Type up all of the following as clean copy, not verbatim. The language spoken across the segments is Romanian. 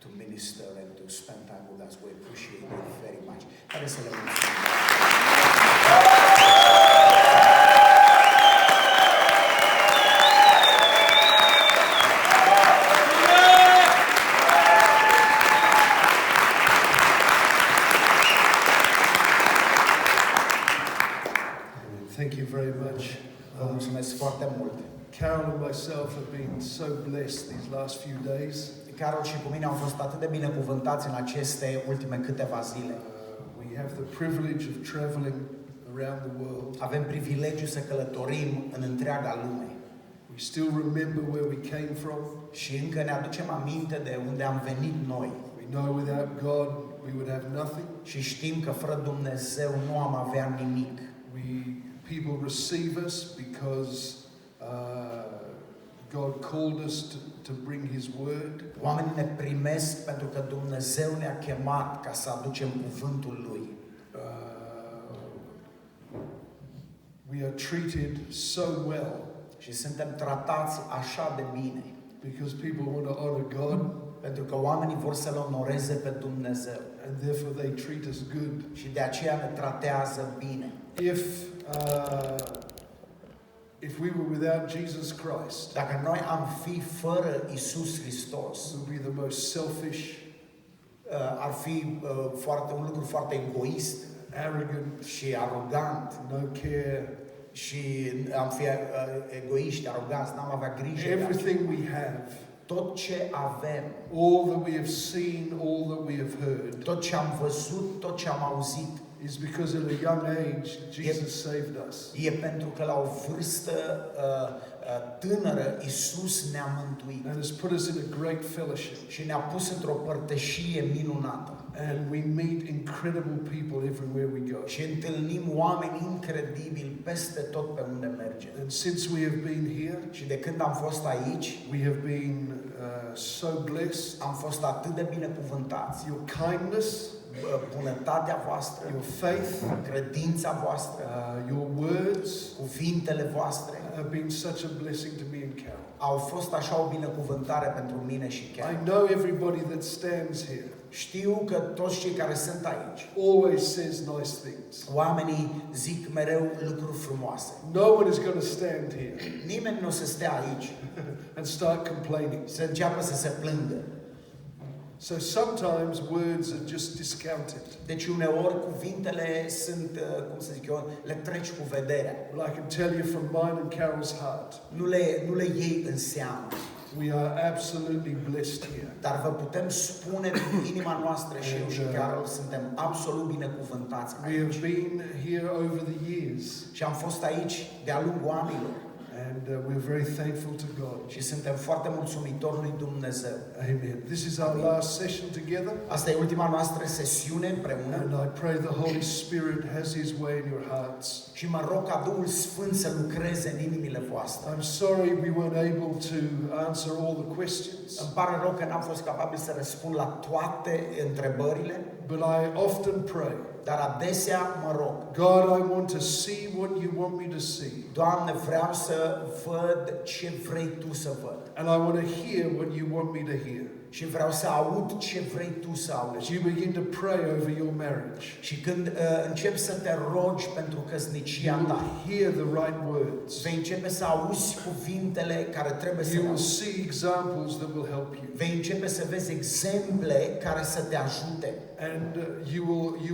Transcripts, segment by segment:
to minister and to spend time with us. We appreciate it very much. Haideți să le mulțumim. Thank you very much. Vă mulțumesc foarte mult. Carol and myself have been so blessed these last few days. Carol și cu mine am fost atât de binecuvântați în aceste ultime câteva zile. We have the privilege of traveling around the world. Avem privilegiul să călătorim în întreaga lume. We still remember where we came from. Și încă ne aducem aminte de unde am venit noi. We know without God we would have nothing. Și știm că fără Dumnezeu nu am avea nimic. People receive us because God called us to bring His word. Oamenii ne primesc pentru că Dumnezeu ne-a chemat ca să aducem cuvântul Lui. We are treated so well. Și suntem tratați așa de bine. Because people want to honor God. Pentru că oamenii vor să-L onoreze pe Dumnezeu. And therefore they treat us good. Și de aceea ne tratează bine. If we were without Jesus Christ, dacă noi am fi fără Isus Hristos, it would be the most selfish, ar fi un lucru foarte egoist, arrogant și arogant, no care, și am fi egoiști, aroganți, n-am avea grijă. Everything we have, tot ce avem, all that we have seen, all that we have heard, tot ce am văzut, tot ce am auzit, is because at a young age Jesus saved us. E pentru că la o vârstă tânără Isus ne-a mântuit. And has put us in a great fellowship. Și ne-a pus într-o părtășie minunată. And we meet incredible people everywhere we go. Și întâlnim oameni incredibili peste tot pe unde mergem. And since we have been here, și de când am fost aici, we have been so blessed. Am fost atât de binecuvântați. Your kindness, bunătatea voastră, your faith, credința voastră, your words, cuvintele voastre have been such a blessing to me and Carol. Au fost așa o binecuvântare pentru mine și Carol. I know everybody that stands here. Știu că toți cei care sunt aici always says nice things. Oamenii zic mereu lucruri frumoase. No one is going to stand here. Nimeni nu o să stea aici and start complaining. Să înceapă să se plângă. So sometimes words are just discounted. Deci uneori cuvintele sunt, cum să zic eu, le treci cu vederea. Well, I can tell you from mine and Carol's heart. Nu le iei în seamă. We are absolutely blessed here. Dar vă putem spune din inima noastră și eu și Carol suntem absolut binecuvântați. We have been here over the years. Și am fost aici de-a lungul anilor. And we're very thankful to God. Și suntem foarte mulțumitori lui Dumnezeu. Amen. This is our last session together. Asta e ultima noastră sesiune împreună. And I pray the Holy Spirit has His way in your hearts. Și mă rog ca Duhul Sfânt să lucreze în inimile voastre. I'm sorry we weren't able to answer all the questions. Îmi pare rău că n-am fost capabil să răspund la toate întrebările. But I often pray. Dar adesea mă rog. God, I want to see what you want me to see. Doamne, vreau să văd ce vrei tu să văd. And I want to hear what you want me to hear. Și vreau să aud ce vrei tu să auzi. As you begin to pray over your marriage. Și când începi să te rogi pentru căsnicia ta, hear the right words. Vei începe să auzi cuvintele care trebuie să you will see examples that will help you. Vei începe să vezi exemple care să te ajute. And you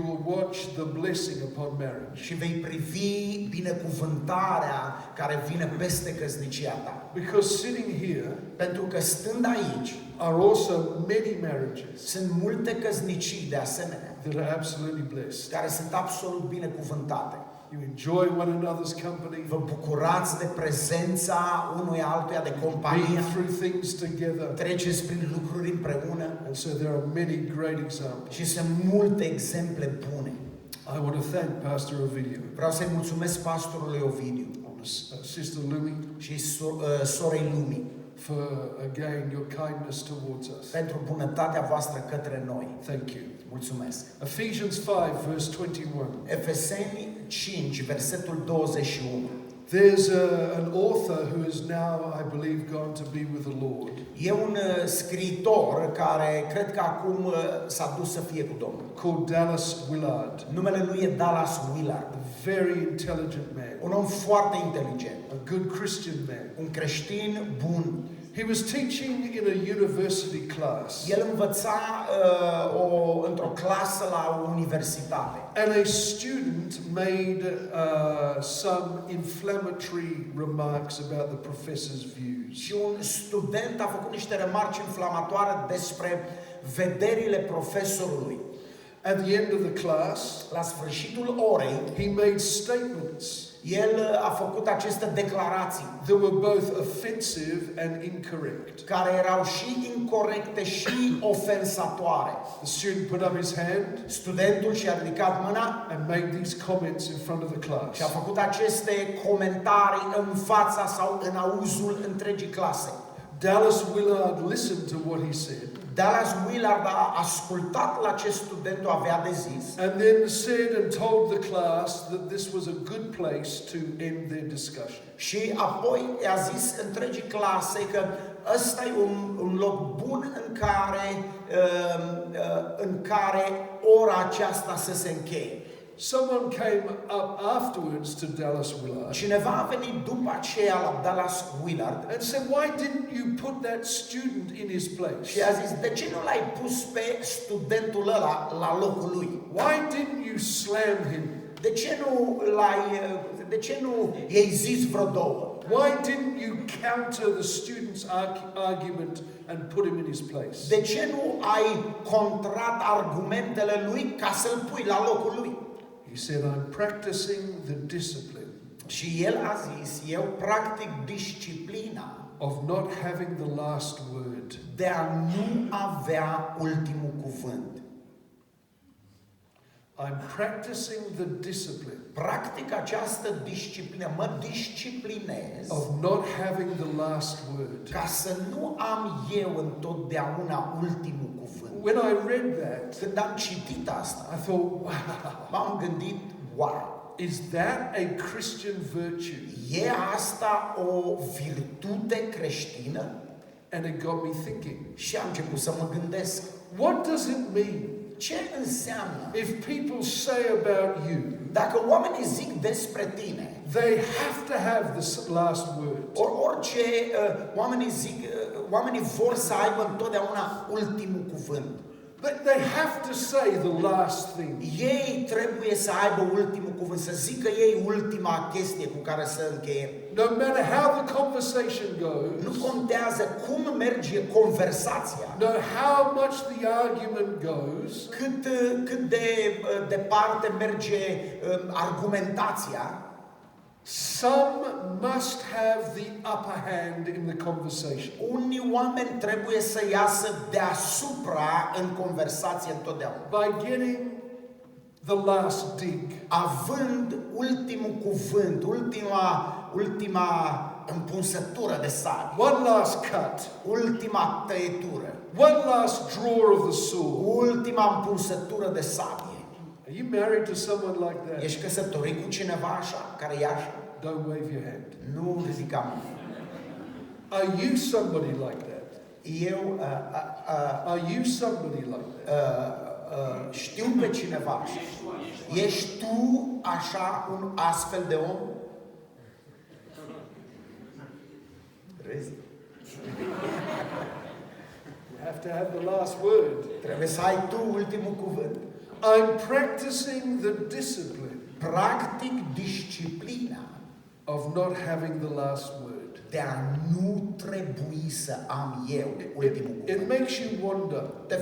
will watch the blessing upon marriage. Și vei privi binecuvântarea care vine peste căsnicia ta. Because sitting here, pentru că stând aici, are also many marriages. Sunt multe căsnicii de asemenea. That are absolutely blessed. Care sunt absolut binecuvântate. You enjoy one another's company. Vă bucurați de prezența unui altuia, de companie. Been through things together. Treceți prin lucruri împreună. And so there are many great examples. Și sunt multe exemple bune. I want to thank Pastor Ovidio. Vreau să-i mulțumesc pastorului Ovidiu. Sister Lumi. Și sorei Lumi. For again your kindness towards us. Pentru bunătatea voastră către noi. Thank you. Mulțumesc. Ephesians 5 verse 21. Efeseni 5 versetul 21. There's an author who is now, I believe, gone to be with the Lord, E un scriitor care cred că acum s-a dus să fie cu Domnul. called Dallas Willard. Numele lui e Dallas Willard. A very intelligent man, Un om foarte inteligent, a good Christian man. un creștin bun. He was teaching in a university class, El învăța într-o clasă la o universitate. and a student made some inflammatory remarks about the professor's views. Și un student a făcut niște remarci inflamatoare despre vederile profesorului. At the end of the class, La sfârșitul orei, he made statements el a făcut aceste declarații that were both offensive and incorrect. care erau și incorecte și ofensatoare. The student put up his hand Studentul și-a ridicat mâna and made these comments in front of the class. și a făcut aceste comentarii în fața sau în auzul întregii clase. Dallas Willard listened to what he said Dallas Willard a ascultat la ce studentul avea de zis and then said and told the class that this was a good place to end their discussion. și apoi i-a zis întregii clase că ăsta e un loc bun în care ora aceasta să se încheie. Someone came up afterwards to Dallas Willard Cineva a venit după aceea la Dallas Willard and said, "Why didn't you put that student in his place? și a zis, de ce nu l-ai pus pe studentul ăla la locul lui? Why didn't you slam him? De ce nu i-ai zis vreo două? Why didn't you counter the student's argument and put him in his place?" De ce nu ai contrat argumentele lui ca să-l pui la locul lui? He said, "I'm practicing the discipline Și el a zis, eu practic disciplina of not having the last word." de a nu avea ultimul cuvânt. I'm practicing the discipline Practic această disciplină, mă disciplinez of not having the last word. ca să nu am eu întotdeauna ultimul cuvânt. When I read that, Când am citit asta, I thought, wow, m-am gândit, wow, is that a Christian virtue? e asta o virtute creștină? And it got me thinking, Și am început să mă gândesc, what does it mean ce înseamnă if people say about you, dacă oamenii zic despre tine, they have to have the last word? orice oamenii vor să aibă întotdeauna ultimul cuvânt. They have to say the last thing. Ei trebuie să aibă ultimul cuvânt, să zică ei ultima chestie cu care să încheie. No matter how the conversation goes, Nu contează cum merge conversația, no how much the argument goes, cât de departe merge argumentația, some must have the upper hand in the conversation. unii oameni trebuie să iasă deasupra în conversație întotdeauna, By getting the last dig. având ultimul cuvânt, ultima împunsătură de sabie, One last cut. ultima tăietură, One last draw of the sword. ultima împunsătură de sabie. Are you married to someone like that? Ești căsătorit cu cineva așa, care e așa? Don't wave your hand. Nu ridica mâna. Are you somebody like that? Eu Are you somebody like that? știu pe cineva așa. Ești tu așa un astfel de om? Râzi. You have to have the last word. Trebuie să ai tu ultimul cuvânt. I'm practicing the discipline Practic disciplina of not having the last word. de a nu trebui să am eu ultimul It cuvânt. makes you wonder Te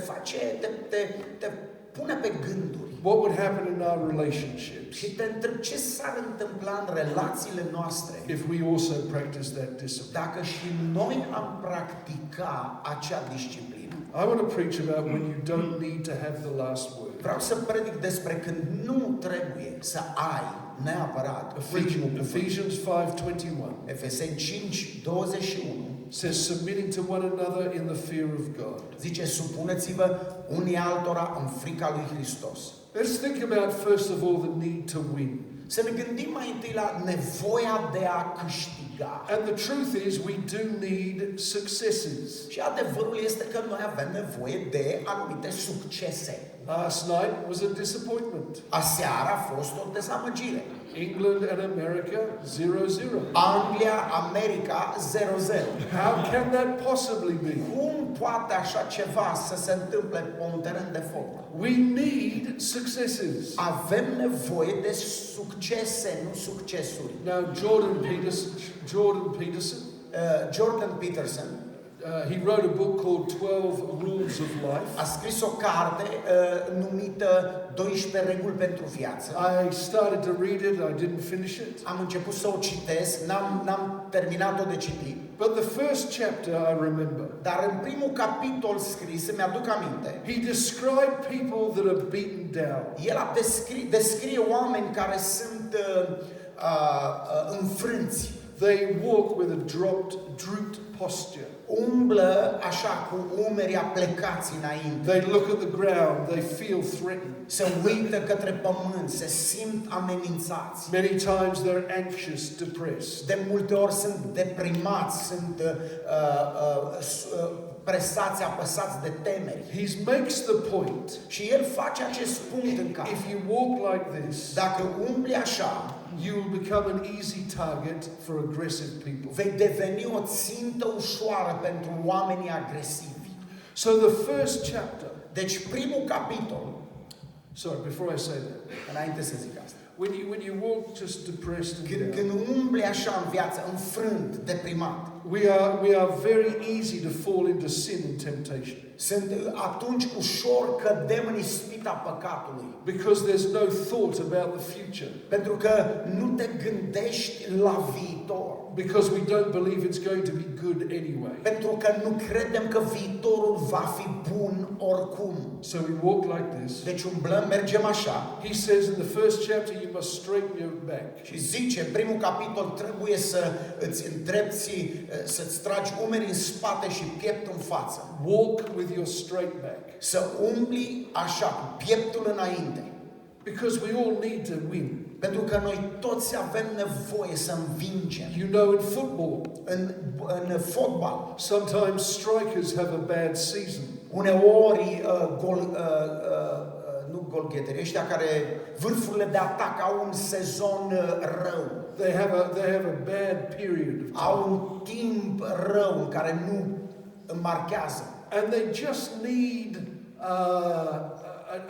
pune pe gânduri what would happen in our relationships și te întreb ce s-ar întâmpla în relațiile noastre if we also practice that discipline. dacă și noi am practica acea disciplină. I want to preach about when you don't need to have the last word. Vreau să predic despre când nu trebuie să ai neapărat ultimul cuvânt. Ephesians 5:21 Efeseni 5:21 says, submitting to one another in the fear of God. zice, supuneți-vă unii altora în frica lui Hristos. Let's think about first of all the need to win. Să ne gândim mai întâi la nevoia de a câștiga. And the truth is, we do need successes. Și adevărul este că noi avem nevoie de anumite succese. Last night was a disappointment. Aseară a fost o dezamăgire. England and America 0-0. Anglia, America 0-0. How can that possibly be? Cum poate așa ceva să se întâmple pe un teren de fotbal? We need successes. Avem nevoie de succese, nu succesuri. Now, Jordan Peterson, he wrote a book called 12 Rules of Life. A scris o carte numită 12 reguli pentru viață. I started to read it, I didn't finish it. Am început să o citesc, n-am terminat-o de citit. But the first chapter I remember. Dar în primul capitol scris, îmi aduc aminte. He described people that are beaten down. El descrie oameni care sunt înfrânți. They walk with a drooped posture. Umblă așa cu umerii aplecați înainte. They look at the ground, they feel threatened. Se uită către pământ, se simt amenințați. Many times they're anxious, depressed. De multe ori sunt deprimați, sunt presați, apăsați de temeri. He makes the point. Și el face acest punct în care If you walk like this, dacă umbli așa, you will become an easy target for aggressive people. vei deveni o țintă ușoară pentru oamenii agresivi. So the first chapter. Deci primul capitol, Sorry, before I say that. înainte să zic asta. When you walk just depressed and down, Când umbli așa în viață, înfrânt, deprimat, we are very easy to fall into sin and temptation. atunci ușor cădem în ispita păcatului. Because there's no thought about the future. Pentru că nu te gândești la viitor. Because we don't believe it's going to be good anyway. Pentru că nu credem că viitorul va fi bun oricum. So we walk like this. Deci umblăm, mergem așa. He says in the first chapter you must straighten your back. Și zice, în primul capitol trebuie să îți îndrepți, să-ți tragi umerii în spate și pieptul în față. Walk with your straight back. Să umbli așa, cu pieptul înainte. Because we all need to win. Pentru că noi toți avem nevoie să învingem. You know, in football, în fotbal, sometimes strikers have a bad season. Uneori nu golgheteri, ăștia care vârfurile de atac au un sezon rău. They have a bad period of time. Au un timp rău în care nu marchează. And they just need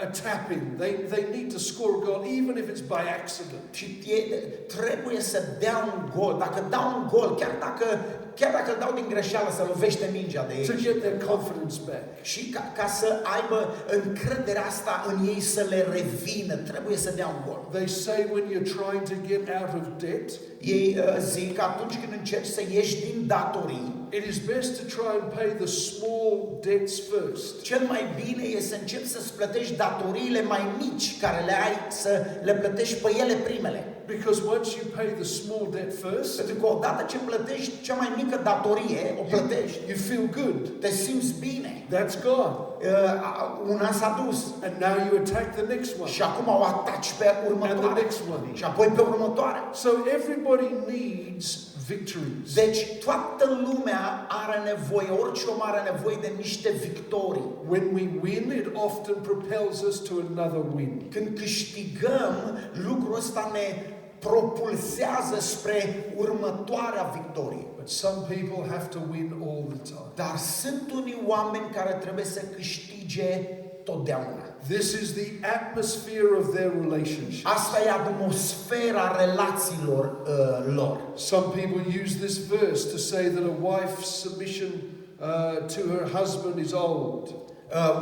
a tap-in. They need to score a goal, even if it's by accident. Și trebuie să dea un gol. Dacă dau un gol, chiar dacă îl dau din greșeală, să lovește mingea de ei. To get their confidence back. Și ca să aibă încrederea asta în ei să le revină, trebuie să dea un gol. They say when you're trying to get out of debt, ei zic că atunci când încerci să ieși din datorii, it is best to try and pay the small debts first. Cel mai bine e să începi să-ți plătești datoriile mai mici care le ai, să le plătești pe ele primele. Because once you pay the small debt first, pentru că odată ce plătești cea mai mică datorie, o plătești, you feel good. Te simți bine. That's gone. Una s-a dus. And now you attack the next one. Și acum o ataci pe următoare. And the next one. Și apoi pe următoare. So everybody needs victories. Deci toată lumea are nevoie, orice om are nevoie de niște victorii. When we win, it often propels us to another win. Când câștigăm, lucrul ăsta ne propulsează spre următoarea victorie. But some people have to win all the time. Dar sunt unii oameni care trebuie să câștige totdeauna. This is the atmosphere of their relationship. Asta e atmosfera relațiilor lor. Some people use this verse to say that a wife's submission to her husband is old.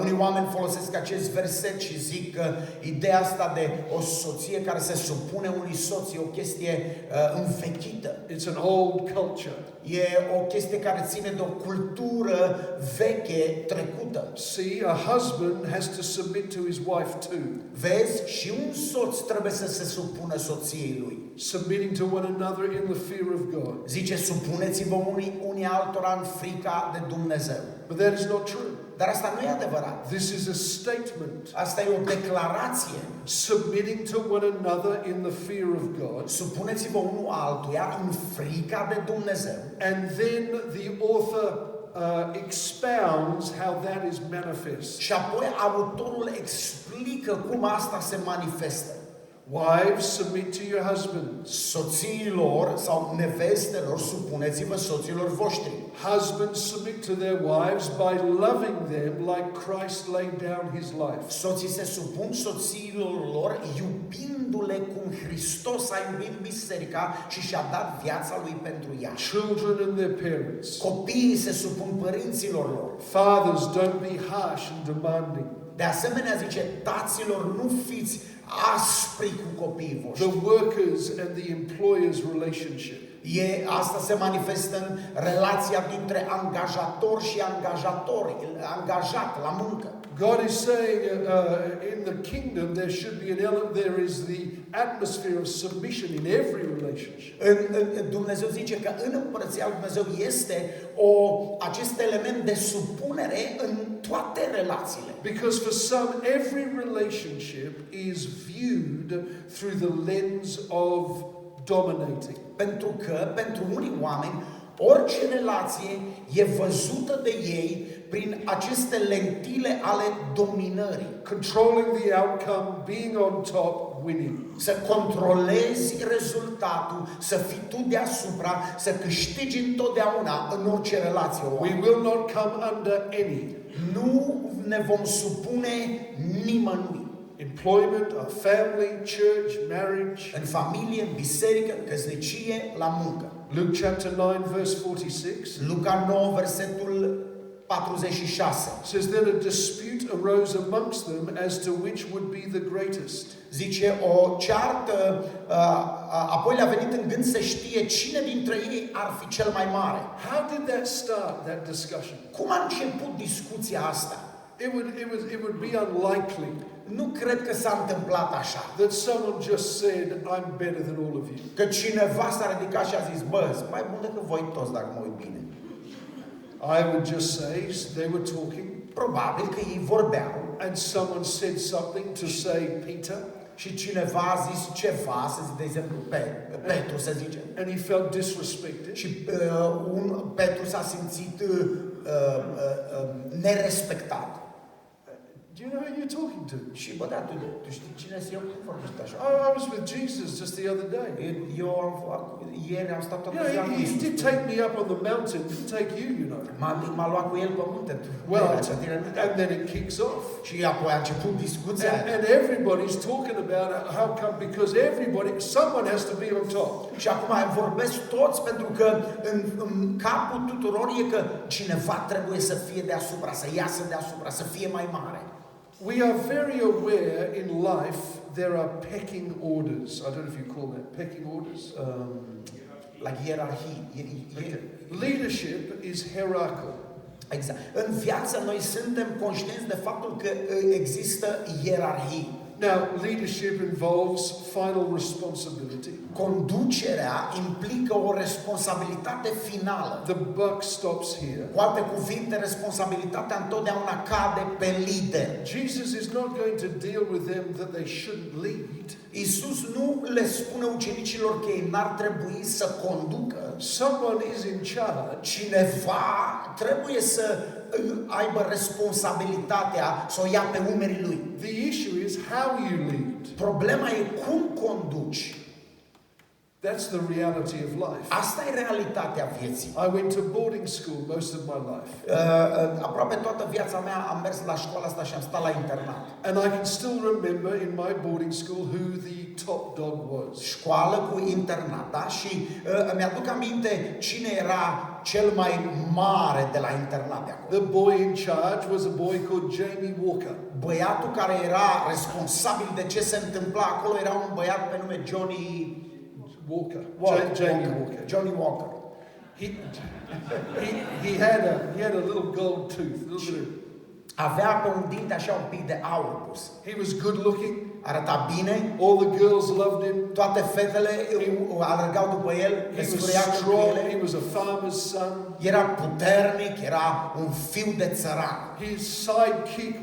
Unii oameni folosesc acest verset și zic că ideea asta de o soție care se supune unui soț e o chestie învechită. It's an old culture. E o chestie care ține de o cultură veche, trecută. See, a husband has to submit to his wife too. Vezi, și un soț trebuie să se supună soției lui. Submitting to one another in the fear of God. Zice, supuneți-vă unii altora în frica de Dumnezeu. But that is not true. Dar asta nu e adevărat. This is a statement. Asta e o declarație. Submitting to one another in the fear of God. Supuneți-vă unul altuia în frica de Dumnezeu. And then the author expounds how that is manifest. Și apoi autorul explică cum asta se manifestă. Wives, submit to your husbands. Soțiilor sau nevestelor, supuneți-vă soților voștri. Husbands, submit to their wives by loving them like Christ laid down his life. Soții se supun soțiilor lor iubindu-le cum Hristos a iubit biserica și și-a dat viața lui pentru ea. Children and their parents. Copiii se supun părinților lor. Fathers, don't be harsh and demanding. De asemenea, zice, taților, nu fiți aspri cu copiii voștri. The workers and the employers relationship. Asta se manifestă în relația dintre angajator și angajat la muncă. God is saying in the kingdom there is the atmosphere of submission in every relationship. Dumnezeu zice că în împărăția lui Dumnezeu este acest element de supunere în toate relațiile. Because for some every relationship is viewed through the lens of dominating. Pentru că pentru unii oameni orice relație e văzută de ei prin aceste lentile ale dominării. Controlling the outcome, being on top, winning. Să controlezi rezultatul, să fii tu deasupra, să câștigi întotdeauna în orice relație. We will not come under any. Nu ne vom supune nimănui. Employment, a family, church, marriage. În familie, în biserică, în căsnicie, la muncă. Luke chapter 9 verse 46. Luca 9 versetul 46. Says then a dispute arose amongst them as to which would be the greatest. Zice o ceartă, apoi le-a venit în gând să știe cine dintre ei ar fi cel mai mare. How did that start, that discussion? Cum a început discuția asta? It would be unlikely. Nu cred că s-a întâmplat așa. That someone just said, I'm better than all of you. Că cineva s-a ridicat și a zis, bă, sunt mai bun decât voi toți dacă mă uit bine. I would just say, they were talking. Probabil că ei vorbeau. And someone said something to say, Peter. Și cineva a zis ceva, să zic, de exemplu, Petru, să zicem. And he felt disrespected. Și Petru s-a simțit nerespectat. Do you know who you're talking to? Și bă, da, tu știi cine sunt eu? Cum vorbești așa? I was with Jesus just the other day. Ieri am stat toată You know, ziua cu he Iisus. did take me up on the mountain, didn't take you, you know. M-a luat cu el pe munte. Well, and then it kicks off. Și apoi a început discuția. And everybody's talking about how come, because someone has to be on top. Și acum vorbesc toți pentru că în capul tuturor e că cineva trebuie să fie deasupra, să iasă deasupra, să fie mai mare. We are very aware in life there are pecking orders. I don't know if you call that pecking orders. Like ierarhii. Leadership is hierarchical. Exact. În viață noi suntem conștienți de faptul că există ierarhii. Now, leadership involves final responsibility. Conducerea implică o responsabilitate finală. The buck stops here. Cu alte cuvinte, responsabilitatea întotdeauna cade pe lider. Jesus is not going to deal with them that they shouldn't lead. Iisus nu le spune ucenicilor că ei n-ar trebui să conducă. Someone is in charge. Cineva trebuie să aibă responsabilitatea, să o ia pe umerii lui. The issue is how you lead. Problema e cum conduci. That's the reality of life. Asta e realitatea vieții. I went to boarding school most of my life. Aproape toată viața mea am mers la școala asta și am stat la internat. And I can still remember in my boarding school who the top dog was. Școală cu internat, da? Și îmi aduc aminte cine era cel mai mare de la internat de acolo. The boy in charge was a boy called Jamie Walker. Băiatul care era responsabil de ce se întâmpla acolo era un băiat pe nume Johnny Walker. Jamie Walker. Johnny Walker. He had a little gold tooth. Avea pe un dinte așa un pic de aur pus. He was good looking. Arăta bine. All the girls loved him. Toate fetele alergau după el. He was strong. He was a farmer's son. Era puternic, era un fiu de țăran. His sidekick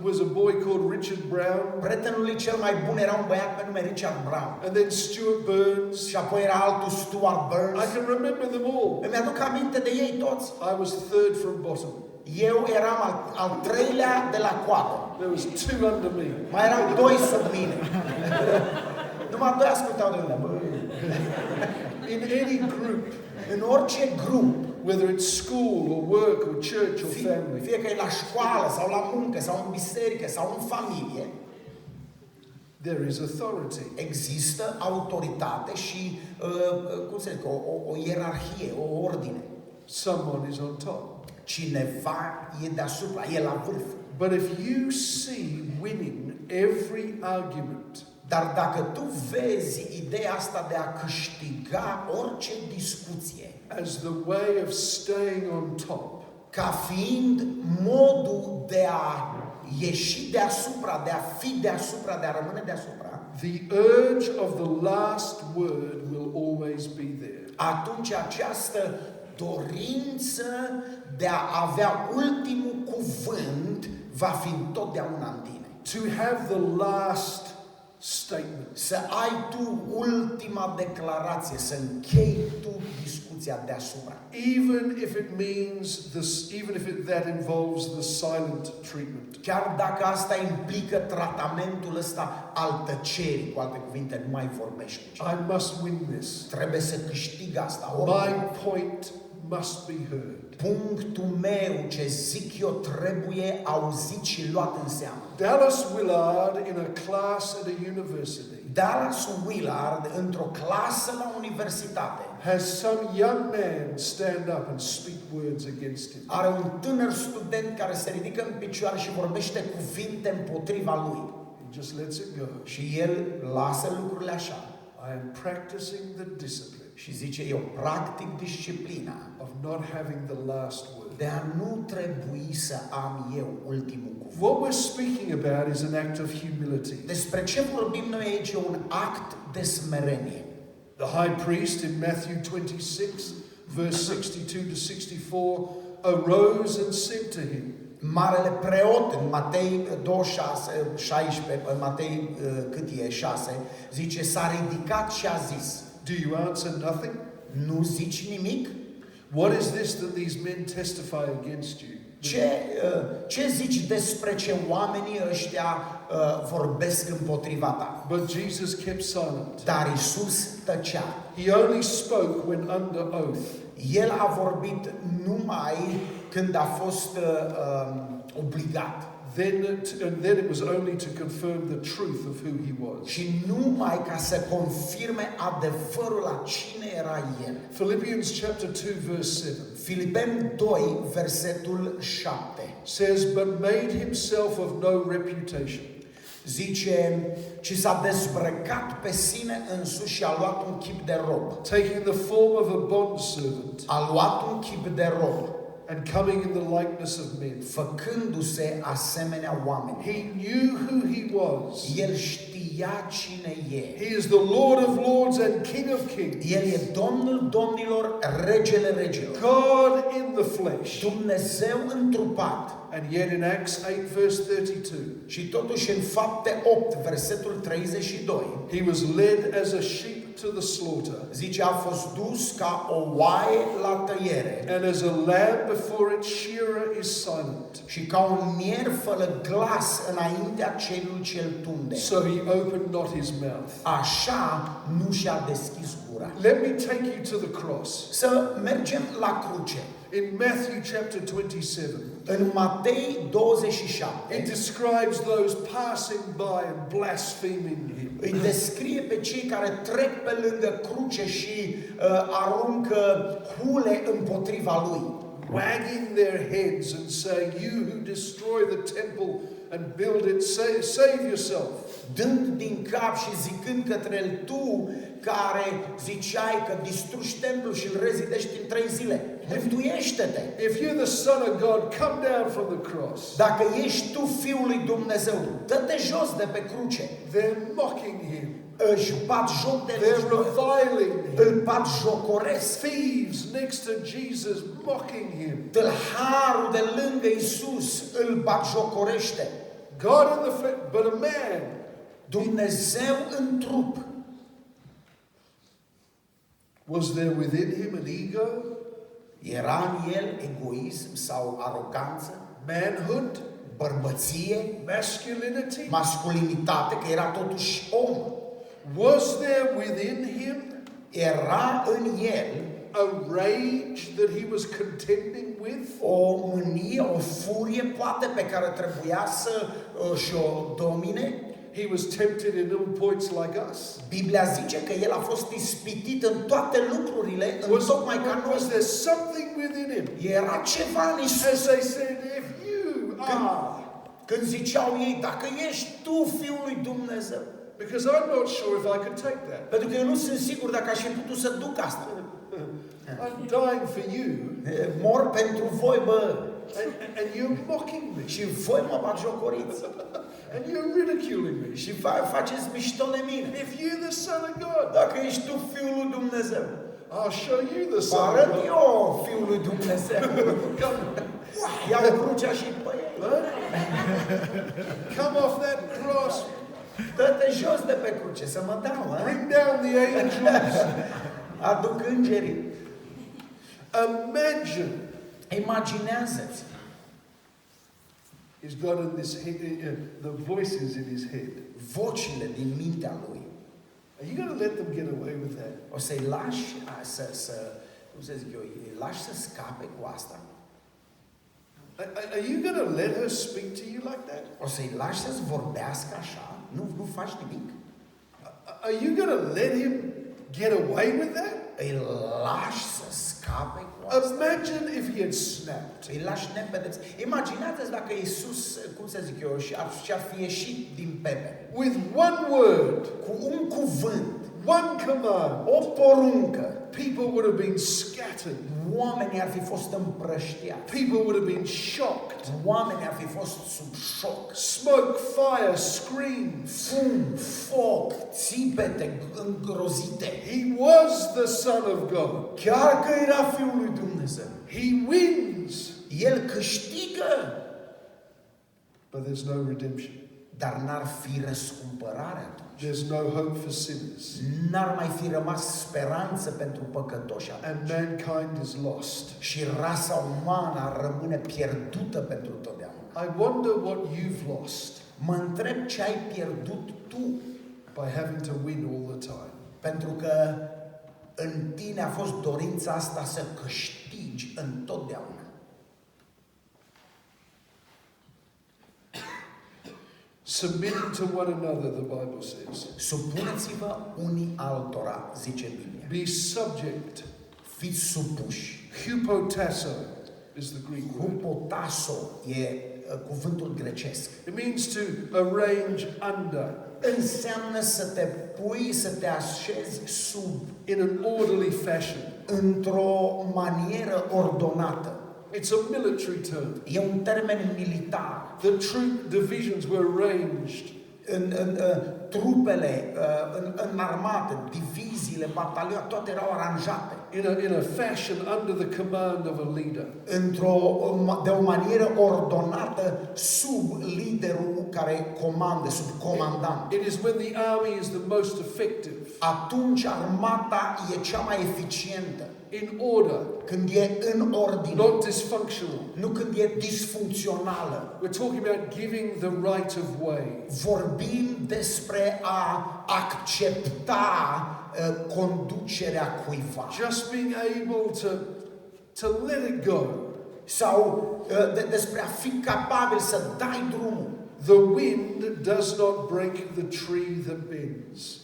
was a boy called Richard Brown. Prietenul lui cel mai bun era un băiat pe nume Richard Brown. And then Stuart Burns. Și apoi era altul Stuart Burns. I can remember them all. Îmi aduc aminte de ei toți. I was third from bottom. Eu eram al treilea de la coadă. There was two under me. Mai erau doi sub mine. Numai doi ascultau de mine. In any group, În orice grup, whether it's school or work or church or family, fie că e la școală sau la muncă sau în biserică sau în familie, there is authority. există autoritate și, cum să zic, o ierarhie, o ordine. Someone is on top. Cineva e deasupra, e la vârf. But if you see winning every argument, Dar dacă tu vezi ideea asta de a câștiga orice discuție as the way of staying on top, ca fiind modul de a ieși deasupra, de a fi deasupra, de a rămâne deasupra, the urge of the last word will always be there. atunci această dorință de a avea ultimul cuvânt va fi întotdeauna în tine. To have the last statement. Să ai tu ultima declarație, să închei tu discuția deasupra. Even if it means that involves the silent treatment. Chiar dacă asta implică tratamentul ăsta al tăcerii, cu alte cuvinte, nu mai vorbești cu cineva. I must win this. Trebuie să câștig asta. My point must be heard. Punctul meu, ce zic eu, trebuie auzit și luat în seamă. Dallas Willard, in a class at a university, Dallas Willard, într-o clasă la universitate, has some young man stand up and speak words against him. are un tânăr student care se ridică în picioare și vorbește cuvinte împotriva lui. He just lets it go. Și el lasă lucrurile așa. I am practicing the discipline Și zice, eu practic disciplina of not having the last word. de a nu trebui să am eu ultimul cuvânt. What we're speaking about is an act of humility. Despre ce vorbim noi aici? E un act de smerenie. The high priest in Matthew 26, verse 62 to 64, arose and said to him, Marele preot în Matei 26, 16, în Matei cât e 6, zice, s-a ridicat și a zis, do you answer nothing? nu zici nimic? What is this that these men testify against you? Ce zici despre ce oamenii ăștia vorbesc împotriva ta? But Jesus kept silent. Dar Iisus tăcea. He only spoke when under oath. El a vorbit numai când a fost obligat. Then it was only to confirm the truth of who he was. Și numai ca să confirme adevărul la cine era el. Philippians chapter 2 verse 7. Filipeni 2 versetul 7. Says, but made himself of no reputation. Zice, ci s-a dezbrăcat pe sine însuși și a luat un chip de rob. Taking the form of a bondservant. A luat un chip de rob. And coming in the likeness of men. Făcându-se asemenea oameni. He knew who he was. El știa cine e. He is the Lord of lords and King of kings. El e Domnul domnilor, regele regilor. God in the flesh. Dumnezeu întrupat. And yet in Acts 8 verse 32. Și totuși în Fapte 8 versetul 32. He was led as a sheep to the slaughter. Zice, a fost dus ca o oaie la tăiere. And as a lamb before its shearer is silent. Și ca un mier fără glas înaintea celui ce îl tunde. So he opened not his mouth. Așa nu și-a deschis gura. Let me take you to the cross. Să mergem la cruce. In Matthew chapter 27. În Matei 27. It describes those passing by and blaspheming him. Îi descrie pe cei care trec pe lângă cruce și aruncă hule împotriva lui. Wagging their heads and saying, you who destroy the temple and build it, save yourself. Dând din cap și zicând către el, tu care ziceai că distrugi templul și îl rezidești în 3 zile. mântuiește-te. If you're the Son of God, come down from the cross. Dacă ești tu Fiul lui Dumnezeu, dă-te jos de pe cruce. They're mocking him. Își bat joc de They're reviling îl him. bat jocoresc. Thieves next to Jesus mocking him. Tâlharul de lângă Iisus îl bat jocorește. God in the flesh, but a man. Dumnezeu în trup. Was there within him an ego? Era în el egoism sau aroganță, Manhood? bărbăție, Masculinity? masculinitate, că era totuși om. Was there within him Era în el a rage that he was contending with? o mânie, o furie poate pe care trebuia să și-o domine. He was tempted in all points like us. Biblia zice că el a fost ispitit în toate lucrurile, în tocmai ca noi. Was there something within him? Era ceva în Iisus. As they said, if you are. Când ziceau ei, dacă ești tu Fiul lui Dumnezeu. Because I'm not sure if I could take that. Pentru că eu nu sunt sigur dacă aș fi putut să duc asta. I'm dying for you. Mor pentru voi, bă. And you're mocking me. Și voi mă batjocoriți. And you're ridiculing me. Și faceți mișto de mine. If you're the Son of God. Dacă ești tu Fiul lui Dumnezeu. I'll show you the Son of Arăt God. eu Fiul lui Dumnezeu. Iau crucea și pe ei. Come off that cross. Dă-te jos de pe cruce, să mă dau. Bring down the angels. Aduc îngerii. Imagine. Imaginează-ți. He's got in this head, the voices in his head. Vocile din mintea lui. Are you going to let them get away with that? O să-i lași cum să zic eu, îi lași să scape cu asta? Are you going to let her speak to you like that? O să-i lași să-ți vorbească așa? Nu faci nimic? Are you going to let him get away with that? Îi lași să scape cu asta? Imagine if he had snapped. Îi lași nepedepsit. Imaginați-ți dacă Iisus, cum să zic eu, și-ar fi ieșit din pepe. With one word. Cu un cuvânt. One command. O poruncă. People would have been scattered. Oamenii ar fi fost împrăștiați. People would have been shocked. Oamenii ar fi fost sub șoc. Smoke, fire, screams. Fum, foc, țipete îngrozite. He was the Son of God. Chiar că era Fiul lui Dumnezeu. He wins. El câștigă. But there's no redemption. Dar n-ar fi răscumpărare atunci. There's no hope for sinners. N-ar mai fi rămas speranță pentru păcătoși atunci. And mankind is lost. Și rasa umană ar rămâne pierdută pentru totdeauna. I wonder what you've lost. Mă întreb ce ai pierdut tu by having to win all the time. pentru că în tine a fost dorința asta să câștigi întotdeauna. Submitting to one another, the Bible says. Supuneți-vă unii altora, zice Biblia. Be subject. Fiți supuși. Hupotasso is the Greek word. Hupotasso e cuvântul grecesc. It means to arrange under. Înseamnă să te pui, să te așezi sub. In an orderly fashion. Într-o manieră ordonată. It's a military term. E un termen militar. The troop divisions were arranged. Trupele în armată, diviziile, batalioane, toate erau aranjate. In a fashion under the command of a leader. De o manieră ordonată sub liderul care comandă, sub comandant. It is when the army is the most effective. Atunci armata e cea mai eficientă. In order. Când e în ordine. Not dysfunctional. Nu când e disfuncțională. We're talking about giving the right of way. Vorbim despre a accepta conducerea cuiva. Just being able to let it go. Sau despre a fi capabil să dai drumul. The wind does not break the tree that bends.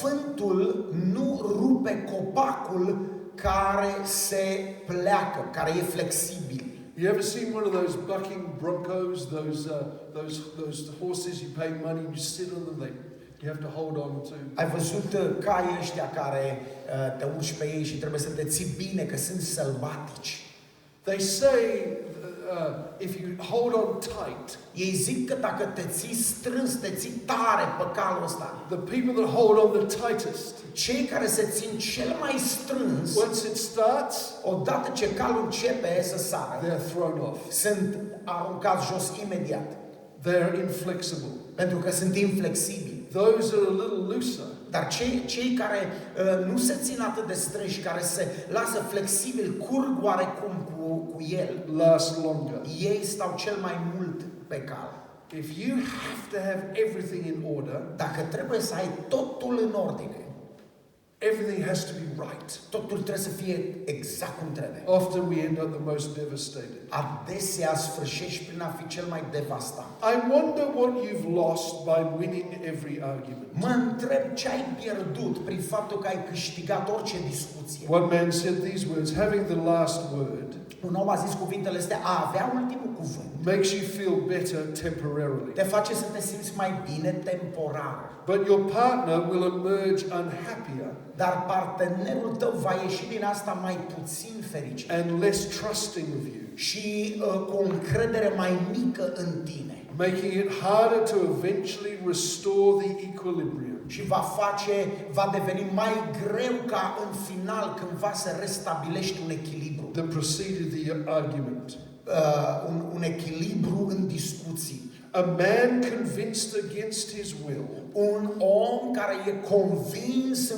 Vântul nu rupe copacul care se pleacă, care e flexibil. You ever seen one of those bucking broncos, those horses you pay money and you sit on them, they You have to hold on to. Ai văzut caii ăștia care te urci pe ei și trebuie să te ții bine, că sunt sălbatici. They say if you hold on tight, Ei zic că dacă te ții strâns, te ții tare pe calul ăsta, the people that hold on the tightest, cei care se țin cel mai strâns, once it starts, odată ce calul începe să sară, they're thrown off. sunt aruncați jos imediat. They're inflexible. Pentru că sunt inflexibili. Those that are a little looser, Dar cei care nu se țin atât de strânși, care se lasă flexibili, curg oarecum cu el, last longer. ei stau cel mai mult pe cal. If you have to have everything in order, Dacă trebuie să ai totul în ordine, everything has to be right. totul trebuie să fie exact cum trebuie. Often we end up the most devastated. Adesea sfârșești prin a fi cel mai devastat. I wonder what you've lost by winning every argument. Mă întreb ce ai pierdut prin faptul că ai câștigat orice discuție. One man said these words, having the last word Un om a zis cuvintele astea, a avea ultimul cuvânt makes you feel better temporarily. te face să te simți mai bine temporar. But your partner will emerge unhappier Dar partenerul tău va ieși din asta mai puțin fericit and less trusting of you, și cu o încredere mai mică în tine. making it harder to eventually restore the equilibrium. Și va deveni mai greu ca în final cândva să restabilești un echilibru. That preceded the argument. Un echilibru în discuții. A man convinced against his will Un om care e convins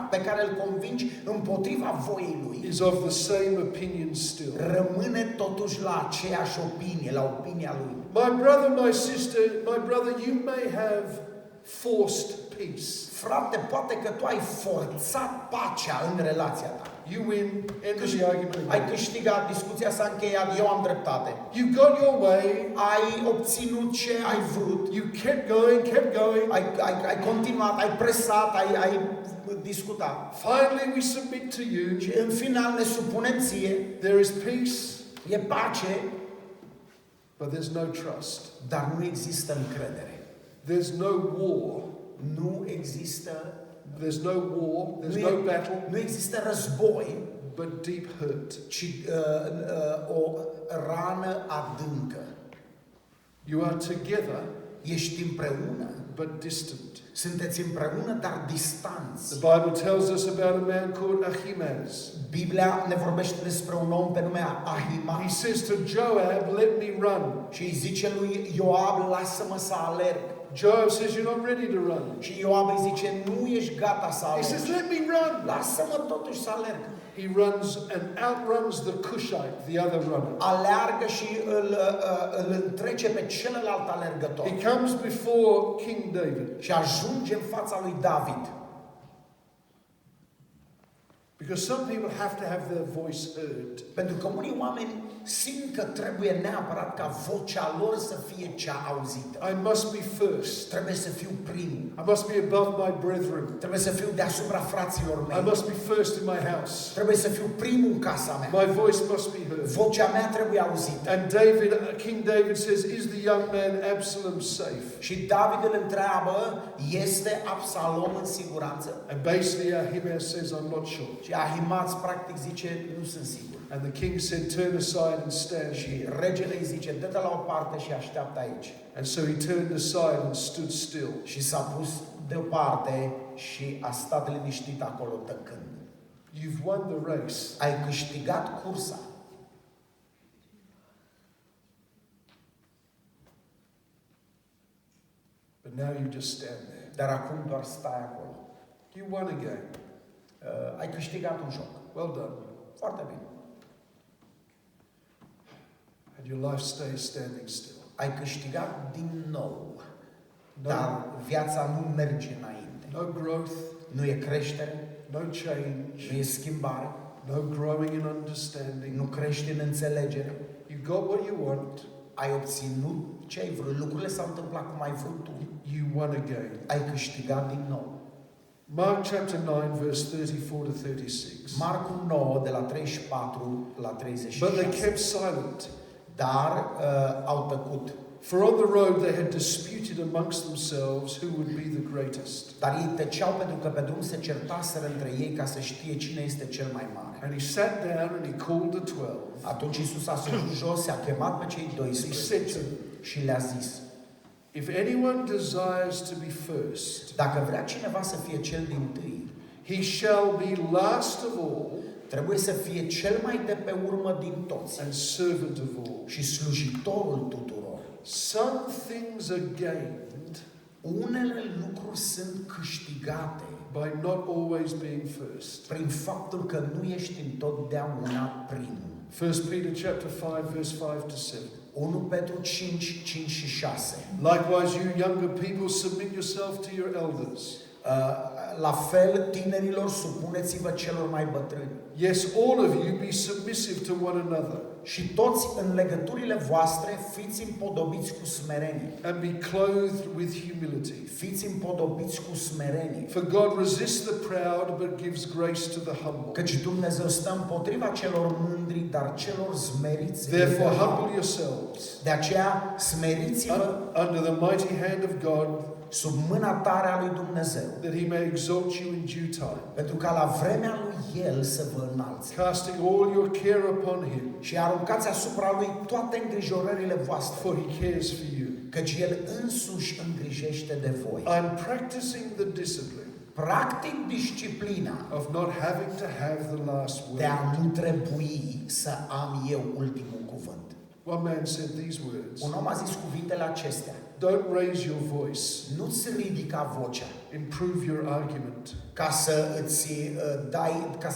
pe care îl convingi împotriva voii lui, is of the same opinion still. rămâne totuși la aceeași opinie, la opinia lui. My brother, my sister, you may have forced peace. Frate, poate că tu ai forțat pacea în relația ta. You win, end of the argument Ai again. câștigat, discuția s-a încheiat, eu am dreptate. You got your way, Ai obținut ce ai vrut. you kept going. Ai continuat, ai presat, ai discutat. Finally we submit to you. Și în final ne supunem ție. There is peace, E pace, but there's no trust. dar nu există încredere. There's no war. Nu există There's no war, there's no battle, nu există război, but deep hurt. ci o rană adâncă. You are together, Ești împreună, but distant. sunteți împreună, dar distanți. The Bible tells us about a man called Ahimaaz. Biblia ne vorbește despre un om pe nume He Ahimaaz says to Joab, let me run. și îi zice lui Ioab, lasă-mă să alerg. Joab says, you're not ready to run. Și Ioab îi zice, nu ești gata să He says, alergi. let me run. Lasă-mă totuși să alerg. He runs and outruns the Cushite, the other runner. Aleargă și îl întrece pe celălalt alergător. He comes before King David. Și ajunge în fața lui David. Because some people have to have their voice heard. Pentru că unii oameni simt că trebuie neapărat ca vocea lor să fie cea auzită. I must be first. Trebuie să fiu primul. I must be above my brethren. Trebuie să fiu deasupra fraților I mei. must be first in my house. Trebuie să fiu primul în casa mea. My voice must be heard. Vocea mea trebuie auzită. And King David says, is the young man Absalom safe? Și David îl întreabă, este Absalom în siguranță? And basically Ahimaaz says, I'm not sure. Și Ahimaaz practic zice, nu sunt sigur. And the king said, turn aside and stand Și here. regele îi zice, dă-te la o parte și așteaptă aici. And so he turned aside and stood still. Și s-a pus deoparte și a stat liniștit acolo tăcând. You've won the race. Ai câștigat cursa. But now you just stand there. Dar acum doar stai acolo. You won again. Ai câștigat un joc. Well done. Foarte bine. And your life stays standing still. Ai câștigat din nou. No, Dar viața nu merge înainte. no growth, Nu e creștere, no change, nu e schimbare, no growing in understanding. nu crești în înțelegere. You got what you want. Ai obținut ce ai vrut. Lucrurile s-au întâmplat cum ai vrut tu. You won again. Ai câștigat din nou. Mark chapter 9 verse 34 to 36. Marcu 9 de la 34 la 36. But they kept silent. dar au tăcut. For on the road they had disputed amongst themselves who would be the greatest. Dar ei tăceau pentru că pe drum se certaseră între ei ca să știe cine este cel mai mare. And he sat down and he called the 12. Atunci Iisus a sus jos, a chemat pe cei He said 12 to them, și le-a zis: if anyone desires to be first, dacă vrea cineva să fie cel dintâi, he shall be last of all trebuie să fie cel mai de pe urmă din toți and servant of all. și slujitorul tuturor. Some things are gained Unele lucruri sunt câștigate by not always being first. prin faptul că nu ești întotdeauna primul. 1 Peter chapter 5 verse 5 to 7. 1 Petru 5, 5 și 6. Likewise you younger people submit yourself to your elders. La fel, tinerilor, supuneți-vă celor mai bătrâni. Yes, all of you be submissive to one another. Și toți în legăturile voastre fiți împodobiți cu smerenie. And be clothed with humility. Fiți împodobiți cu smerenie. For God resists the proud, but gives grace to the humble. Căci Dumnezeu stă împotriva celor mândri, dar celor smeriți. Therefore humble yourselves De aceea smeriți-vă under the mighty hand of God, sub mâna tare a lui Dumnezeu, that he may exalt you in due time. pentru ca la vremea lui El să vă înalțe. Casting all your care upon him, Și aruncați asupra lui toate îngrijorările voastre, for he cares for you. căci El însuși îngrijește de voi. I'm practicing the discipline Practic disciplina of not having to have the last de a word. nu trebui să am eu ultimul cuvânt. One man said these words: Un om a zis cuvintele acestea: don't raise your voice, nu-ți ridica vocea improve your argument. ca să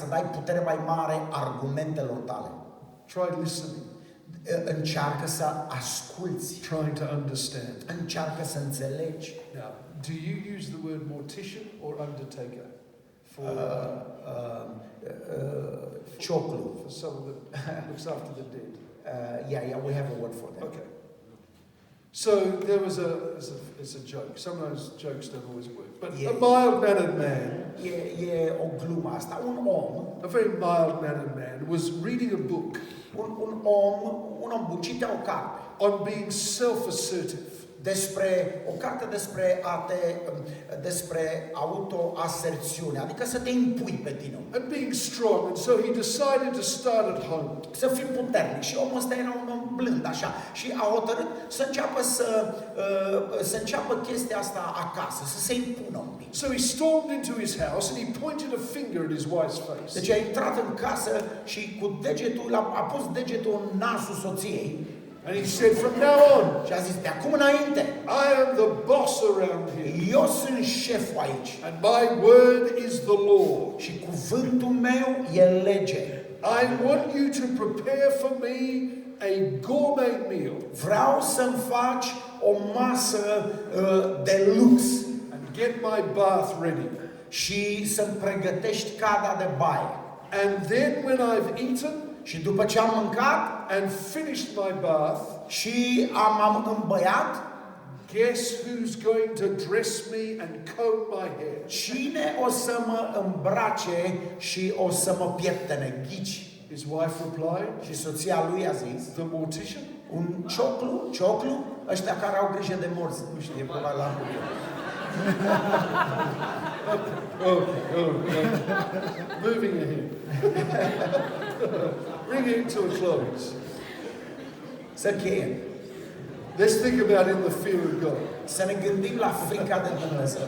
dai putere mai mare argumentelor tale. Try listening, Încearcă să asculți, trying to understand. încearcă să înțelegi. Now, do you use the word mortician or undertaker for Cioclu. for someone that looks after the dead? Yeah, we have a word for that. Okay. So there was it's a joke. Sometimes jokes don't always work. But Yeah. a mild-mannered man, E o glumă asta. Un om was reading a book un om bun citea o carte on being self-assertive. o carte despre autoaserțiune, adică să te impui pe tine. And being strong, and so he decided to start at home. Să fii puternic. Și omul ăsta era un om blând, așa. Și a hotărât să înceapă chestia asta acasă, să se impună un pic. So he stormed into his house and he pointed a finger at his wife's face. Deci a intrat în casă și cu degetul, a pus degetul în nasul soției. And he said, from now on, Și a zis: de acum înainte, I am the boss around here. eu sunt șeful aici. And my word is the law. Și cuvântul meu e lege. I want you to prepare for me a gourmet meal. Vreau să-mi faci o masă de lux And get my bath ready. și să-mi pregătești cada de baie. And then when I've eaten Și după ce am mâncat and finished my bath, și am îmbăiat, guess who's going to dress me and comb my hair? cine o să mă îmbrace și o să mă pieptene? Ghici. His wife replied, Și soția lui a zis: the mortician. un cioclu, ăștia care au grijă de morți. Nu știu, e probabil la Okay. Moving ahead. Bringing it to a close. Să cheiem. Let's think about in the fear of God. Să ne gândim la frica de Dumnezeu.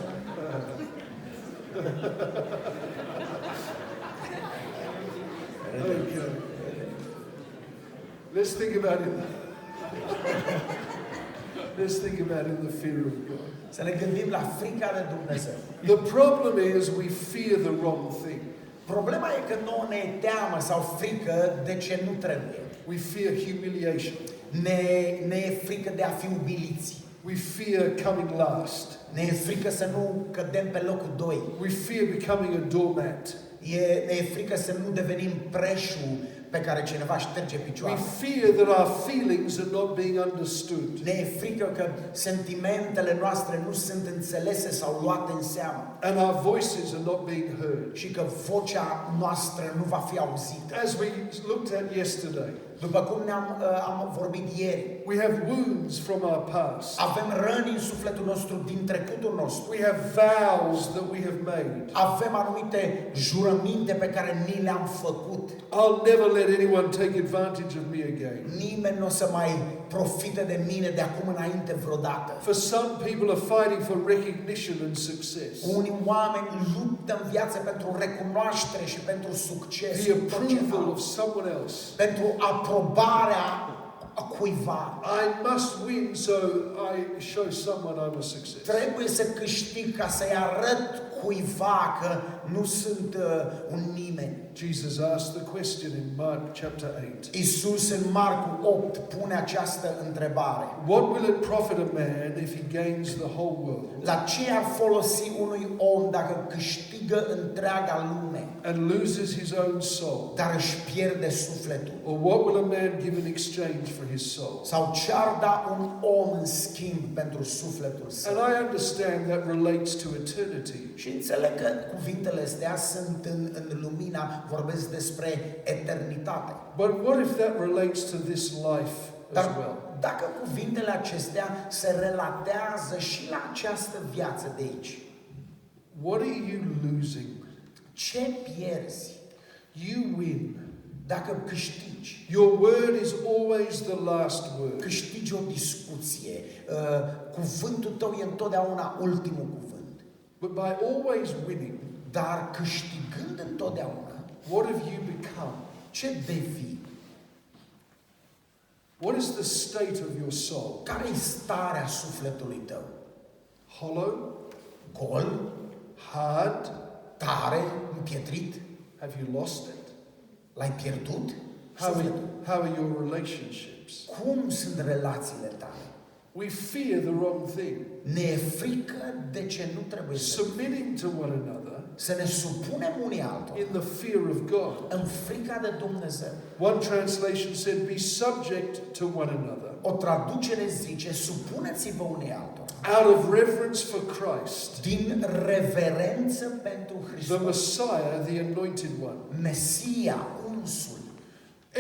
Okay. Let's think about it. Let's think about in the fear of God. Să ne gândim la frica de Dumnezeu. The problem is we fear the wrong thing. Problema e că nouă ne e teamă sau frică de ce nu trebuie. We fear humiliation. Ne e frică de a fi umiliți. We fear coming last. Ne e frică să nu cădem pe locul 2. We fear becoming a doormat. Ne e frică să nu devenim preșul pe care cineva șterge We picioarele. fear that our feelings are not being understood. Ne e frică că sentimentele noastre nu sunt înțelese sau luate în seamă. And our voices are not being heard. Și că vocea noastră nu va fi auzită. As we looked at yesterday, După cum am vorbit ieri, We have wounds from our past. avem răni în sufletul nostru din trecutul nostru. We have vows that we have made. Avem anumite jurăminte pe care ni le-am făcut. I'll never let anyone take advantage of me again. Nimeni nu o să mai profite de mine de acum înainte vreodată. For some people are fighting for recognition and success. Unii oameni luptă în viață pentru recunoaștere și pentru succes. The approval of someone else. Pentru aprobarea cuiva. I must win so I show someone I'm a success. Trebuie să câștig ca să-i arăt cuiva că nu sunt un nimeni. Jesus asked the question in Mark chapter 8. Iisus în Marcu 8 pune această întrebare. What will it profit a man if he gains the whole world La ce ar folosi unui om dacă câștigă întreaga lume, and loses his own soul? dar își pierde sufletul? Or what will a man give in exchange for his soul? Sau ce-ar da un om în schimb pentru sufletul său? And I understand that relates to eternity. Și înțeleg că cuvintele astea sunt în lumina, vorbesc despre eternitate. But what if that relates to this life as Dar well? dacă cuvintele acestea se relatează și la această viață de aici, What are you losing? ce pierzi You win. dacă câștigi? Your word is always the last word. Câștigi o discuție. Cuvântul tău e întotdeauna ultimul cuvânt. But by always winning, Dar câștigând întotdeauna, what have you become? ce devii? What is the state of your soul? Care e starea sufletului tău? Hollow? Gol? Hard? Tare? Împietrit? Have you lost it? L-ai pierdut? How are your relationships? Cum sunt relațiile tale? We fear the wrong thing. Ne e frică de ce nu trebuie să Submitting to one another să ne supunem unii altora in the fear of God. în frica de Dumnezeu. One translation said, be subject to one another. O traducere zice, supuneți-vă unii altora. Out of reverence for Christ, Din reverență pentru the Hristos. Messiah, the anointed one. Mesia, unsul.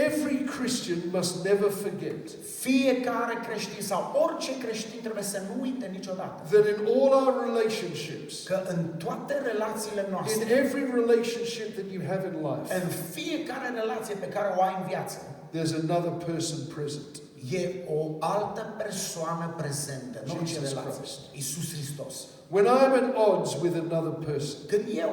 Every Christian must never forget Fiecare creștin sau orice creștin trebuie să nu uite niciodată that in all our relationships, că în toate relațiile in noastre, every relationship that you have in life, în fiecare relație pe care o ai în viață, there's another person present. e o altă persoană prezentă în orice Jesus relație. Christ. Iisus Hristos. When I'm at odds with another person, Când eu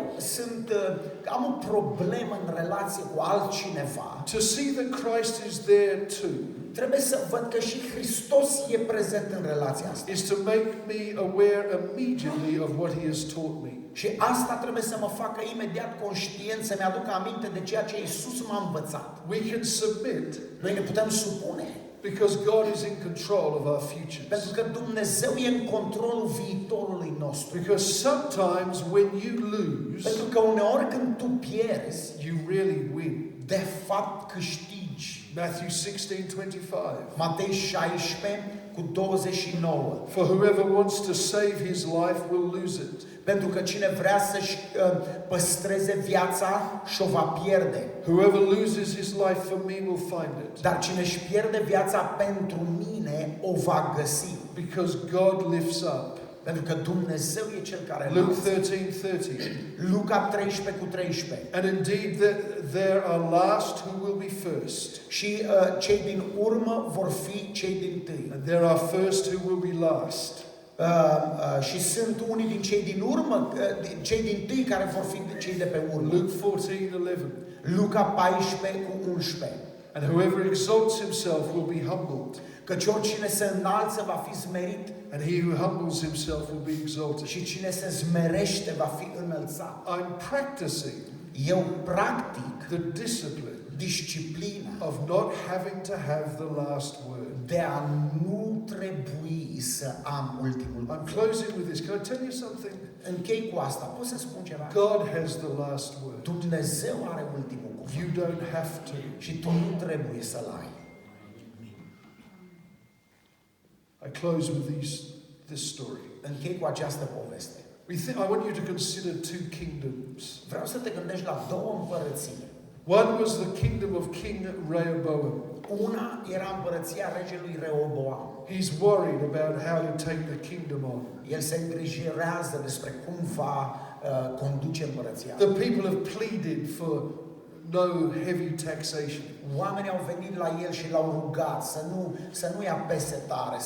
am o problemă în relație cu altcineva, to see that Christ is there too trebuie să văd că și Hristos e prezent în relația asta. is to make me aware immediately of what he has taught me. Și asta trebuie să mă facă imediat conștient, să-mi aduc aminte de ceea ce Iisus m-a învățat. We can submit Noi ne putem supune, because God is in control of our pentru futures. că Dumnezeu e în controlul viitorului nostru. Because sometimes when you lose, Pentru că uneori când tu pierzi, you really win. de fapt câștigi. Matthew 16:25. Matei 16 cu 29. For whoever wants to save his life will lose it. Pentru că cine vrea să-și păstreze viața și o va pierde. Whoever loses his life for me will find it. Dar cine își pierde viața pentru mine, o va găsi. Because God lifts up. Pentru că Dumnezeu e Cel care Luke înalță. 13:30. Luca 13 cu 13. And indeed there are last who will be first. Și cei din urmă vor fi cei din tâi. And there are first who will be last. Și sunt unii din cei din urmă, cei din tâi care vor fi cei de pe urmă. Luke 14:11. Luca 14 cu 11. And whoever exalts himself will be humbled. Căci oricine se înalță va fi smerit And he who humbles himself will be exalted. și cine se smerește va fi înălțat. I'm practicing Eu practic the discipline disciplina of not having to have the last word. de a nu trebui să am ultimul I'm cuvânt. closing with this. Can I tell you something? Închei cu asta. Pot să spun ceva? God has the last word. Dumnezeu are ultimul cuvânt. You don't have to. Și tu nu trebuie să-l ai. I close with this story. Închei cu această poveste. I want you to consider two kingdoms. Vreau să te gândești la două împărății. One was the kingdom of King Rehoboam. Una era împărăția regelui Rehoboam. He's worried about how to take the kingdom on. El se îngrijorează despre cum va conduce împărăția. The people have pleaded for no heavy taxation. Oamenii au venit la el și l-au rugat să nu ia peste tare,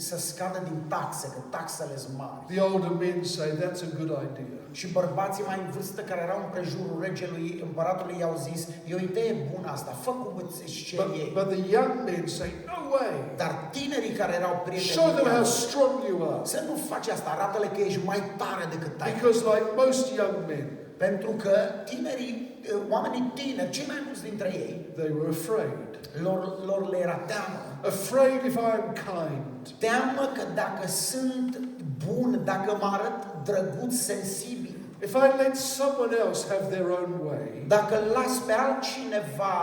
să scadă din taxe, că taxele sunt mari. The older men say that's a good idea. Și bărbații mai în vârstă care erau în prejurul regelui, împăratului, i-au zis, e o idee bună asta, fă cum îți cer ei. But the young men say, no way. Dar tinerii care erau Show prieteni, them how strong you are. să nu faci asta, arată-le că ești mai tare decât ai. Because like most young men, Pentru că oamenii tineri, cei mai mulți dintre ei, they were afraid. lor le era teamă. Afraid if I am kind. Teamă că dacă sunt bun, dacă mă arăt drăguț, sensibil, If I let someone else have their own way, dacă las pe altcineva,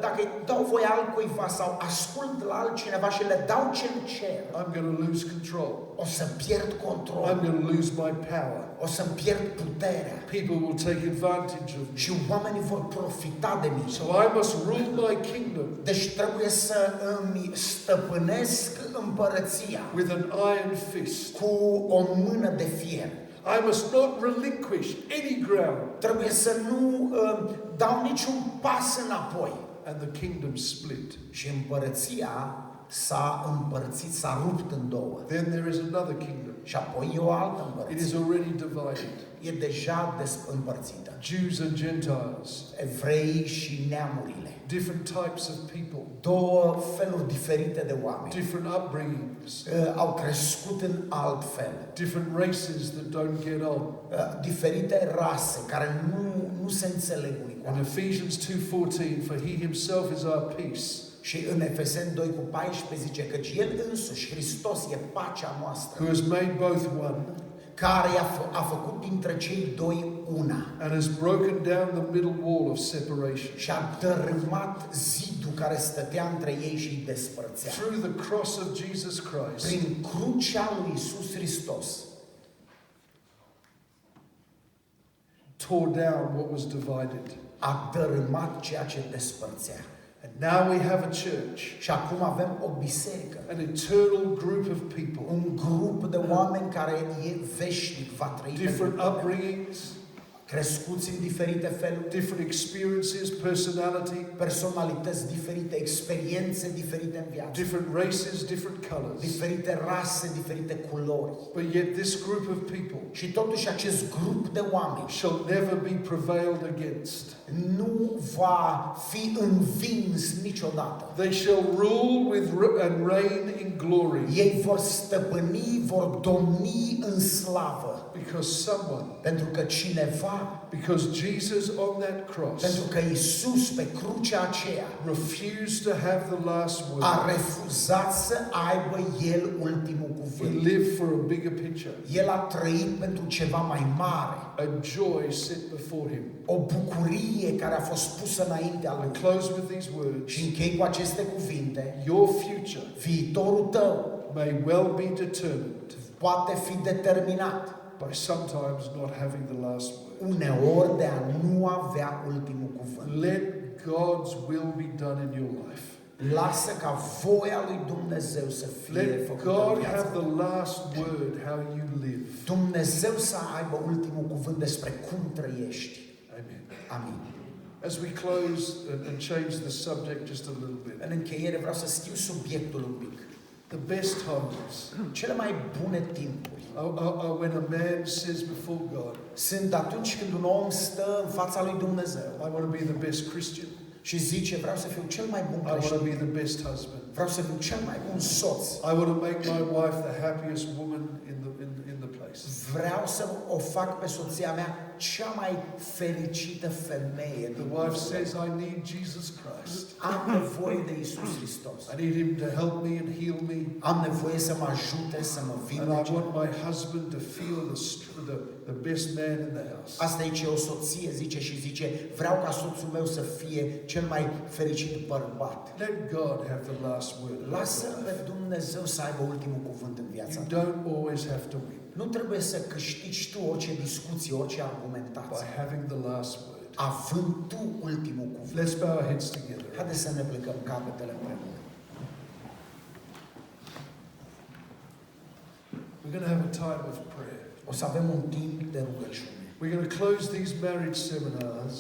dacă îi dau voie altcuiva sau ascult la altcineva și le dau ce-mi cer, I'm going to lose control. o să pierd I'm control, going to lose my power. o să-mi pierd puterea People will take advantage of me. și oamenii vor profita de mine. So I must rule my kingdom Deci trebuie să îmi stăpânesc împărăția with an iron fist. cu o mână de fier. I must not relinquish any ground. Trebuie să nu dau niciun pas înapoi. And the kingdom split. Și împărăția s-a împărțit, s-a rupt în două. Then there is another kingdom. Și apoi e o altă It împărăție. is already divided. E deja împărțită. Jews and Gentiles. Evrei și neamurile. Different types of people. Două feluri diferite de oameni. Different upbringings. Au crescut în alt fel. Different races that don't get on. Diferite rase care nu se înțeleg unii cu In alții. Ephesians 2:14, for he himself is our peace. Și în Efeseni 2:14 zice că El însuși, Hristos, e pacea noastră, Who has made both one care a făcut dintre cei doi una and has broken down the middle wall of separation. și a dărâmat zidul care stătea între ei și îi despărțea. Through the cross of Jesus Christ, Prin crucea lui Iisus Hristos tore down what was divided. a dărâmat ceea ce despărțea. And now we have a church, Și acum avem o biserică, an eternal group of people, un grup de oameni care e veșnic, va trăi different pentru upbringings, crescuți în diferite feluri, different experiences, personality, personalități diferite, experiențe diferite în viață, different races, different colors. diferite rase, diferite culori. But yet this group of people Și totuși acest grup de oameni shall never be prevailed against. nu va fi învins niciodată. They shall rule and reign in glory, Ei vor stăpâni, vor domni în slavă. because someone, Pentru că cineva, because Jesus on that cross pentru că Iisus pe crucea aceea refused to have the last a word. refuzat să aibă El ultimul We cuvânt. live for a bigger picture, El a trăit pentru ceva mai mare. a joy set before him. O bucurie care a fost pusă înaintea I lui. close with these words. Și închei cu aceste cuvinte. Your future Viitorul tău may well be determined poate fi determinat by sometimes not having the last word. uneori de a nu avea ultimul cuvânt. Let God's will be done in your life. Lasă ca voia lui Dumnezeu să fie Let făcută în God viața have ta. the last word how you live. Dumnezeu să aibă ultimul cuvânt despre cum trăiești. Amen. Amin. As we close and change the subject just a little bit, În încheiere vreau să schimb subiectul un pic. the best times Cele mai bune timpuri are when a man says before God, sunt atunci când un om stă în fața lui Dumnezeu I want to be the best Christian. și zice, vreau să fiu cel mai bun I want to creștin, be the best husband. vreau să fiu cel mai bun soț, I want to make my wife the happiest woman in the place. vreau să o fac pe soția mea cea mai fericită femeie din The wife lume. says, I need Jesus Christ. Am nevoie de Iisus Hristos. I need him to help me and heal me. Am nevoie să mă ajute, să mă And I vindece. want my husband to feel the best man in the house. Asta aici e o soție, zice, vreau ca soțul meu să fie cel mai fericit bărbat. Let God have the last word. Lasă pe Dumnezeu să aibă ultimul cuvânt în viața You ta. don't always have to win Nu trebuie să câștigi tu orice discuție, orice by argumentație. having the last word. având tu ultimul cuvânt. Let's bow our heads together. Haideți să ne plecăm capetele împreună. We're going to have a time of prayer. O să avem un timp de rugăciune. We're going to close these marriage seminars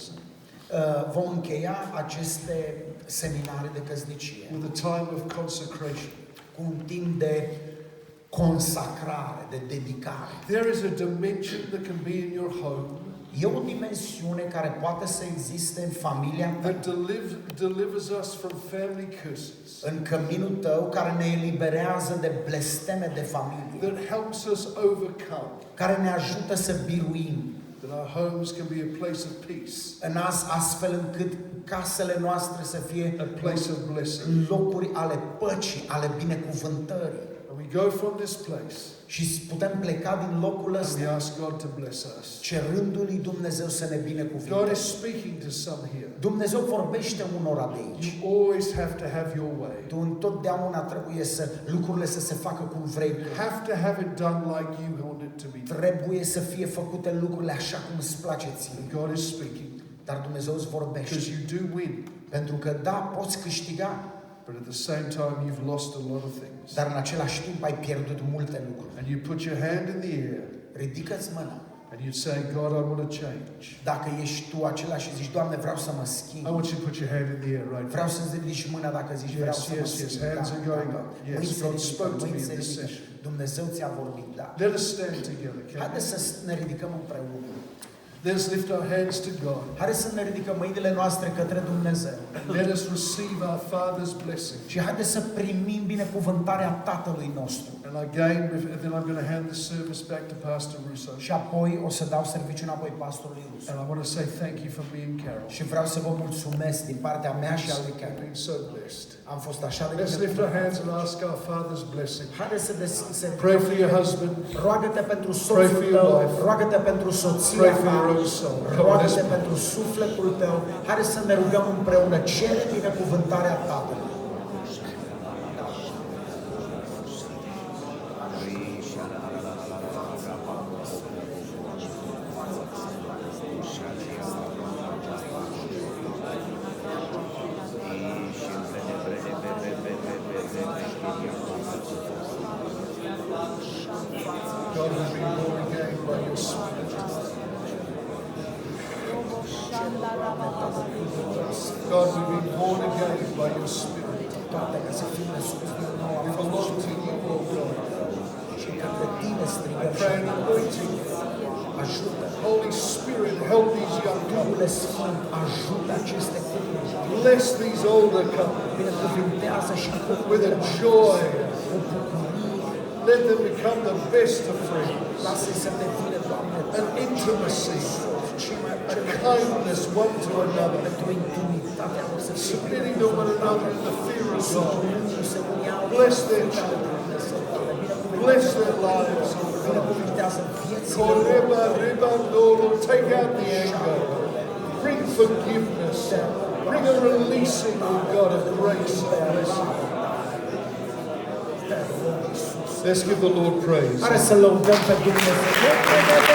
Vom încheia aceste seminare de căsnicie with a time of consecration. cu un timp de consacrare, de dedicare. There is a dimension that can be in your home E o dimensiune care poate să existe în familia ta, that delivers us from family curses, în căminul tău, care ne eliberează de blesteme de familie, that helps us overcome, care ne ajută să biruim, that our homes can be a place of peace, astfel încât casele noastre să fie a place of blessing. locuri ale păcii, ale binecuvântării. And we go from this place Și putem pleca din locul and we ăsta ask God to bless us. cerându-lui Dumnezeu să ne God binecuvânteze. is speaking to some here. Dumnezeu vorbește unora de aici. You always have to have your way. Tu întotdeauna trebuie să lucrurile să se facă cum vrei tu. Have to have it done like you want it to be done. Trebuie să fie făcute lucrurile așa cum îți place ție. And God is speaking Dar Dumnezeu îți because vorbește. you do win, Pentru că da, poți câștiga, but at the same time you've lost a lot of things. dar în același timp ai pierdut multe lucruri. And you put your hand in the air Ridică-ți mâna. and you say, God, I want to change. Dacă ești tu acela și zici, Doamne, vreau să mă schimb. I want you to put your hand in the air right Vreau now. să-ți ridici mâna dacă zici, vreau Yes, să mă yes, yes. schimb. Hands are going up. Yes, Mâini se God ridică, spoke to me mâini in se this ridică. session. Dumnezeu ți-a vorbit, da. Let us stand together, can we? Haideți să ne ridicăm împreună. Let us lift our hands to God. Haideți să ne ridicăm mâinile noastre către Dumnezeu. Let us receive our Father's blessing. Și haideți să primim binecuvântarea Tatălui nostru. And again, then I'm going to hand the service back to Pastor Russo. Și apoi o să dau serviciul înapoi pastorului Rusu. And I want to say thank you for being Carol. Și vreau să vă mulțumesc din partea mea și a lui You've Carol. been so blessed. Am fost așa de Let's lift our binecuvântat. hands and ask our Father's blessing. Haideți să Pray for your husband. roagă-te pentru Pray soțul for your tău, wife. roagă-te pentru soția Pray for ta, your own soul. Come on, let's roagă-te pentru sufletul tău. Haideți să ne rugăm împreună, cere binecuvântarea Tatălui. God will be born again by your Spirit. God will be born again by your Spirit. Toate ca să fim născuți din nou. We belong to you, O God. Și către tine strigăm I și pray an anointing. ajută. Holy Spirit, help these young Duhul couples. Sfânt ajută aceste cupluri. Bless these older couples Binecuvintează și with a cupluri joy. cu bucurie. Let them become the best of friends. Lasă-i să devină, Doamne, An intimacy, și mai a kindness one to another, pentru intimitatea lor să fie submitting to one another in the fear of God. supunându-se unii altora. Bless their children. Bless their lives, O God. Binecuvintează viețile lor. Koreba, reba, Lord, take out the anger. Bring forgiveness. Bring a releasing, O God, of grace and blessing. Let's give the Lord praise. Hai să lăudăm pe Dumnezeu.